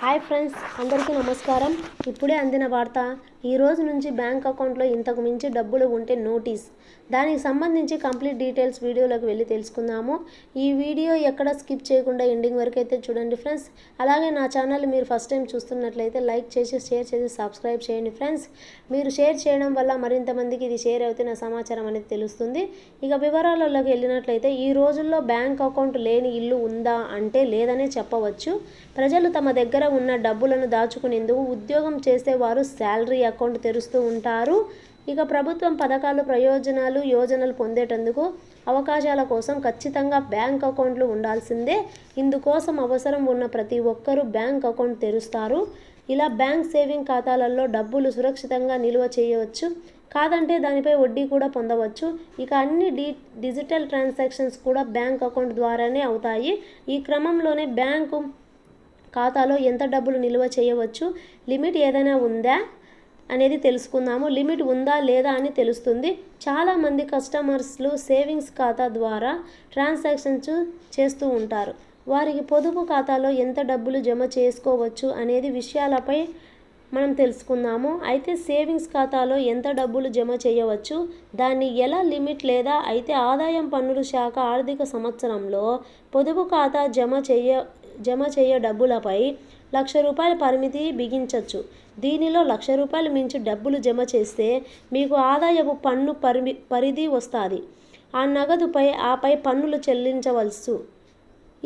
Hi friends, అందరికీ నమస్కారం. ఇప్పుడే అందిన వార్త. ఈ రోజు నుంచి బ్యాంక్ అకౌంట్లో ఇంతకు మించి డబ్బులు ఉంటే నోటీస్. దానికి సంబంధించి కంప్లీట్ డీటెయిల్స్ వీడియోలోకి వెళ్ళి తెలుసుకుందాము. ఈ వీడియో ఎక్కడ స్కిప్ చేయకుండా ఎండింగ్ వరకు అయితే చూడండి ఫ్రెండ్స్. అలాగే నా ఛానల్ మీరు ఫస్ట్ టైం చూస్తున్నట్లయితే లైక్ చేసి షేర్ చేసి సబ్స్క్రైబ్ చేయండి ఫ్రెండ్స్. మీరు షేర్ చేయడం వల్ల మరింత మందికి ఇది షేర్ అవుతే నా సమాచారం అనేది తెలుస్తుంది. ఇక వివరాలలోకి వెళ్ళినట్లయితే ఈ రోజుల్లో బ్యాంక్ అకౌంట్ లేని ఇల్లు ఉందా అంటే లేదనే చెప్పవచ్చు. ప్రజలు తమ దగ్గర ఉన్న డబ్బులను దాచుకునేందుకు ఉద్యోగం చేసేవారు శాలరీ అకౌంట్ తెరుస్తూ ఉంటారు. ఇక ప్రభుత్వం పథకాలు, ప్రయోజనాలు, యోజనలు పొందేటందుకు అవకాశాల కోసం ఖచ్చితంగా బ్యాంక్ అకౌంట్లు ఉండాల్సిందే. ఇందుకోసం అవసరం ఉన్న ప్రతి ఒక్కరూ బ్యాంక్ అకౌంట్ తెరుస్తారు. ఇలా బ్యాంక్ సేవింగ్ ఖాతాలలో డబ్బులు సురక్షితంగా నిల్వ చేయవచ్చు. కాదంటే దానిపై వడ్డీ కూడా పొందవచ్చు. ఇక అన్ని డిజిటల్ ట్రాన్సాక్షన్స్ కూడా బ్యాంక్ అకౌంట్ ద్వారానే అవుతాయి. ఈ క్రమంలోనే బ్యాంకు ఖాతాలో ఎంత డబ్బులు నిల్వ చేయవచ్చు, లిమిట్ ఏదైనా ఉందా అనేది తెలుసుకుందాము. లిమిట్ ఉందా లేదా అని తెలుస్తుంది. చాలామంది కస్టమర్స్లు సేవింగ్స్ ఖాతా ద్వారా ట్రాన్సాక్షన్స్ చేస్తూ ఉంటారు. వారికి పొదుపు ఖాతాలో ఎంత డబ్బులు జమ చేసుకోవచ్చు అనేది విషయాలపై మనం తెలుసుకుందాము. అయితే సేవింగ్స్ ఖాతాలో ఎంత డబ్బులు జమ చేయవచ్చు, దాన్ని ఎలా లిమిట్ లేదా అయితే ఆదాయం పన్నుల శాఖ ఆర్థిక సంవత్సరంలో పొదుపు ఖాతా జమ చేయ డబ్బులపై ₹1,00,000 పరిమితి బిగించవచ్చు. దీనిలో ₹1,00,000 మించి డబ్బులు జమ చేస్తే మీకు ఆదాయపు పన్ను పరిధి వస్తుంది. ఆ నగదుపై ఆపై పన్నులు చెల్లించవలసి.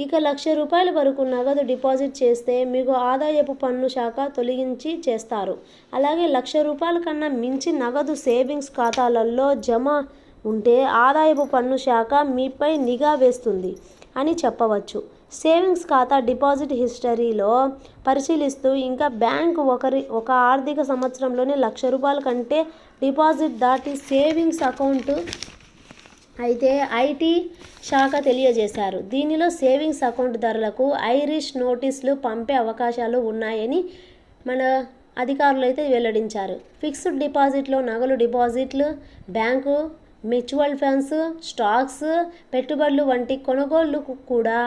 ఇక ₹1,00,000 వరకు నగదు డిపాజిట్ చేస్తే మీకు ఆదాయపు పన్ను శాఖ తొలగించి చేస్తారు. అలాగే ₹1,00,000 కన్నా మించి నగదు సేవింగ్స్ ఖాతాలలో జమ ఉంటే ఆదాయపు పన్ను శాఖ మీపై నిఘా వేస్తుంది అని చెప్పవచ్చు. సేవింగ్స్ ఖాతా డిపాజిట్ హిస్టరీలో పరిశీలిస్తూ ఇంకా బ్యాంకు ఒక ఆర్థిక సంవత్సరంలోనే ₹1,00,000 కంటే డిపాజిట్ దాటి సేవింగ్స్ అకౌంట్ అయితే ఐటీ శాఖ తెలియజేశారు. దీనిలో సేవింగ్స్ అకౌంట్ దారులకు ఐరిష్ నోటీసులు పంపే అవకాశాలు ఉన్నాయని మన అధికారులు అయితే వెల్లడించారు. ఫిక్స్డ్ డిపాజిట్లో నగలు డిపాజిట్లు, బ్యాంకు, మ్యూచువల్ ఫండ్స్, స్టాక్స్, పెట్టుబడులు వంటి కొనుగోళ్లకు కూడా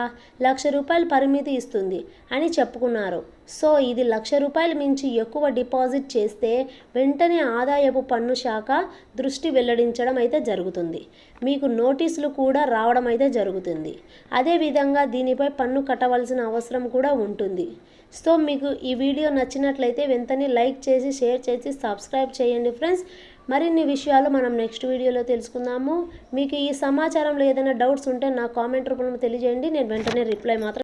₹1,00,000 పరిమితి ఇస్తుంది అని చెప్పుకున్నారు. సో ఇది ₹1,00,000 మించి ఎక్కువ డిపాజిట్ చేస్తే వెంటనే ఆదాయపు పన్ను శాఖ దృష్టి వెల్లడించడం అయితే జరుగుతుంది. మీకు నోటీసులు కూడా రావడం అయితే జరుగుతుంది. అదేవిధంగా దీనిపై పన్ను కట్టవలసిన అవసరం కూడా ఉంటుంది. సో మీకు ఈ వీడియో నచ్చినట్లయితే వెంటనే లైక్ చేసి షేర్ చేసి సబ్స్క్రైబ్ చేయండి ఫ్రెండ్స్. మరిన్ని విషయాలు మనం నెక్స్ట్ వీడియోలో తెలుసుకుందాము. మీకు ఈ సమాచారంలో ఏదైనా డౌట్స్ ఉంటే నా కామెంట్ రూపంలో తెలియజేయండి. నేను వెంటనే రిప్లై మాత్రం